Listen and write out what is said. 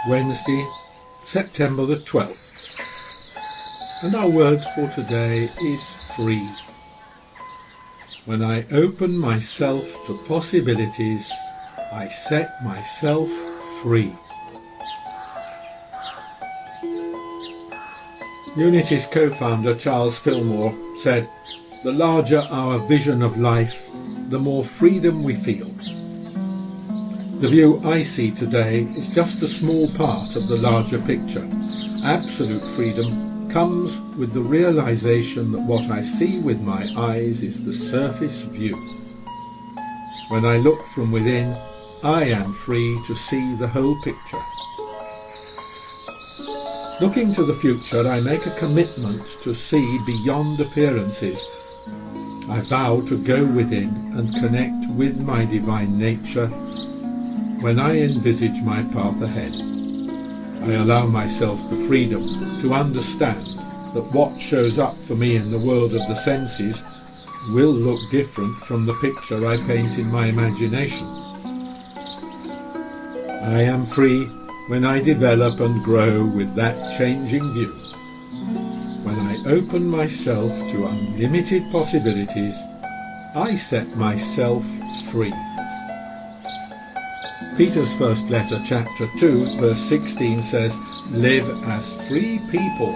Wednesday, September the 12th. And our word for today is free. When I open myself to possibilities, I set myself free. Unity's co-founder Charles Fillmore said, "The larger our vision of life, the more freedom we feel." The view I see today is just a small part of the larger picture. Absolute freedom comes with the realization that what I see with my eyes is the surface view. When I look from within, I am free to see the whole picture. Looking to the future, I make a commitment to see beyond appearances. I vow to go within and connect with my divine nature when I envisage my path ahead. I allow myself the freedom to understand that what shows up for me in the world of the senses will look different from the picture I paint in my imagination. I am free when I develop and grow with that changing view. When I open myself to unlimited possibilities, I set myself free. Peter's first letter, chapter 2, verse 16 says, "Live as free people."